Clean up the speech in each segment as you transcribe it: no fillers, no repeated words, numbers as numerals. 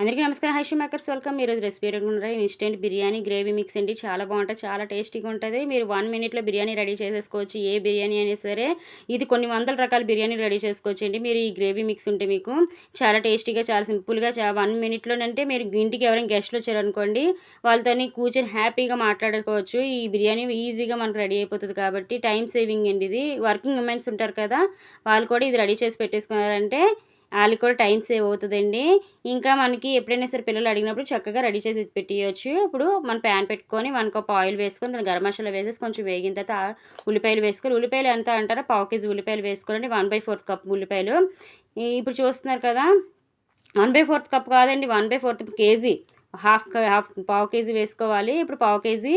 అందరికీ నమస్కారం. Hi makers welcome. ఈరోజు recipe instant biryani gravy mix అండి. చాలా బాగుంటుంది, చాలా టేస్టీగా ఉంటుంది. మీరు 1 మినిట్లో బిర్యానీ రెడీ చేసేసుకోవచ్చు. ఏ బిర్యానీ అయినా సరే, ఇది కొన్ని వందల రకాల బిర్యానీ రెడీ చేసుకోవచ్చు అండి. మీరు ఈ గ్రేవీ మిక్స్ ఉంటే మీకు చాలా టేస్టీగా, చాలా సింపుల్గా 1 మినిట్లోనంటే మీరు ఇంటికి ఎవరైనా గెస్ట్లు వచ్చారనుకోండి, వాళ్ళతో కూర్చొని హ్యాపీగా మాట్లాడుకోవచ్చు. ఈ బిర్యానీ ఈజీగా మనకు రెడీ అయిపోతుంది కాబట్టి టైం సేవింగ్ అండి. ఇది వర్కింగ్ ఉమెన్స్ ఉంటారు కదా, వాళ్ళు కూడా ఇది రెడీ చేసి పెట్టేసుకున్నారంటే వాళ్ళకి కూడా టైం సేవ్ అవుతుందండి. ఇంకా మనకి ఎప్పుడైనా సరే పిల్లలు అడిగినప్పుడు చక్కగా రెడీ చేసి పెట్టేయచ్చు. ఇప్పుడు మనం ప్యాన్ పెట్టుకొని 1 కప్ ఆయిల్ వేసుకొని దాని గరం మసాలా వేసేసి కొంచెం వేగిన తర్వాత ఉల్లిపాయలు వేసుకొని, ఉల్లిపాయలు ఎంత అంటారా, పావు కేజీ ఉల్లిపాయలు వేసుకోండి. 1/4 కప్ ఉల్లిపాయలు. ఇప్పుడు చూస్తున్నారు కదా, 1/4 కప్ కాదండి, 1/4 కేజీ, హాఫ్ పావు కేజీ వేసుకోవాలి. ఇప్పుడు పావు కేజీ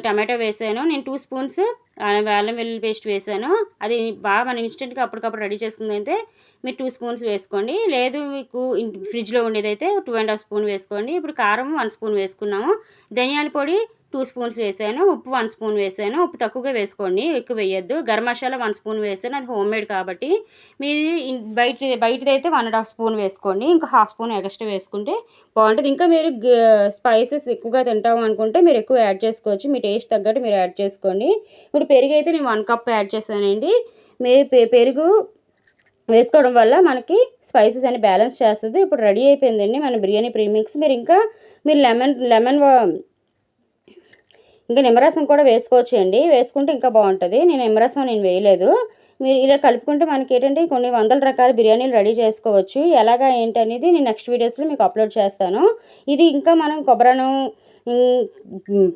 టమాటో వేసాను. నేను 2 స్పూన్స్ అల్లం వెల్లుల్లి పేస్ట్ వేసాను. అది బాగా మనం ఇన్స్టెంట్గా అప్పటికప్పుడు రెడీ చేసుకుందైతే మీరు 2 స్పూన్స్ వేసుకోండి. లేదు మీకు ఫ్రిడ్జ్లో ఉండేదైతే 2.5 స్పూన్ వేసుకోండి. ఇప్పుడు కారం 1 స్పూన్ వేసుకున్నాము. ధనియాల పొడి 2 స్పూన్స్ వేసాను. ఉప్పు 1 స్పూన్ వేసాను. ఉప్పు తక్కువగా వేసుకోండి, ఎక్కువ వేయద్దు. గరం మసాలా 1 స్పూన్ వేసాను, అది హోమ్ మేడ్ కాబట్టి. మీది బయటదైతే 1.5 స్పూన్ వేసుకోండి. ఇంకా హాఫ్ స్పూన్ ఎక్స్ట్రా వేసుకుంటే బాగుంటుంది. ఇంకా మీరు స్పైసెస్ ఎక్కువగా తింటాము అనుకుంటే మీరు ఎక్కువ యాడ్ చేసుకోవచ్చు. మీ టేస్ట్ తగ్గట్టు మీరు యాడ్ చేసుకోండి. ఇప్పుడు పెరుగు అయితే నేను 1 కప్ యాడ్ చేశానండి. పెరుగు వేసుకోవడం వల్ల మనకి స్పైసెస్ అని బ్యాలెన్స్ చేస్తుంది. ఇప్పుడు రెడీ అయిపోయిందండి మన బిర్యానీ ప్రీమిక్స్. మీరు లెమన్ ఇంకా నిమ్మరసం కూడా వేసుకోవచ్చు అండి. వేసుకుంటే ఇంకా బాగుంటుంది. నిమ్మరసం నేను వేయలేదు. మీరు ఇలా కలుపుకుంటే మనకి ఏంటంటే కొన్ని వందల రకాల బిర్యానీలు రెడీ చేసుకోవచ్చు. ఎలాగా ఏంటనేది నేను నెక్స్ట్ వీడియోస్లో మీకు అప్లోడ్ చేస్తాను. ఇది ఇంకా మనం కొబ్బరను,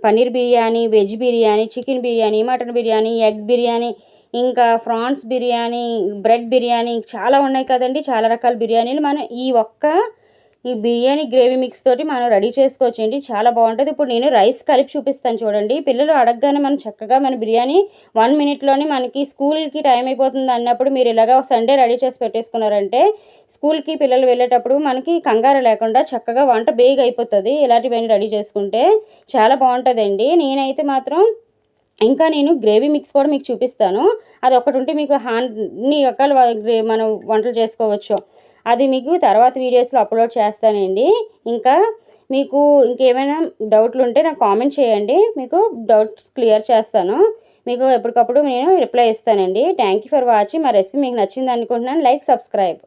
paneer biryani, veg biryani, chicken biryani, mutton biryani, egg biryani, ఇంకా ఫ్రాన్స్ బిర్యానీ, బ్రెడ్ బిర్యానీ, చాలా ఉన్నాయి కదండి. చాలా రకాల బిర్యానీలు మనం ఈ బిర్యానీ గ్రేవీ మిక్స్ తోటి మనం రెడీ చేసుకోవచ్చండి. చాలా బాగుంటుంది. ఇప్పుడు నేను రైస్ కలిపి చూపిస్తాను చూడండి. పిల్లలు అడగగానే మనం చక్కగా మన బిర్యానీ 1 మినిట్లోనే మనకి స్కూల్కి టైం అయిపోతుంది అన్నప్పుడు మీరు ఇలాగా సండే రెడీ చేసి పెట్టేసుకున్నారంటే స్కూల్కి పిల్లలు వెళ్ళేటప్పుడు మనకి కంగారు లేకుండా చక్కగా వంట బేగ్ అయిపోతుంది. ఇలాంటివన్నీ రెడీ చేసుకుంటే చాలా బాగుంటుందండి. నేనైతే మాత్రం ఇంకా నేను గ్రేవీ మిక్స్ కూడా మీకు చూపిస్తాను. అది ఒకటి ఉంటే మీకు అన్ని రకాల మనం వంటలు చేసుకోవచ్చు. అది మీకు తర్వాత వీడియోస్లో అప్లోడ్ చేస్తానండి. ఇంకా మీకు ఇంకేమైనా డౌట్లు ఉంటే నాకు కామెంట్ చేయండి, మీకు డౌట్స్ క్లియర్ చేస్తాను. మీకు ఎప్పటికప్పుడు నేను రిప్లై ఇస్తానండి. Thank you for watching. మా రెసిపీ మీకు నచ్చింది అనుకుంటున్నాను. Like, subscribe.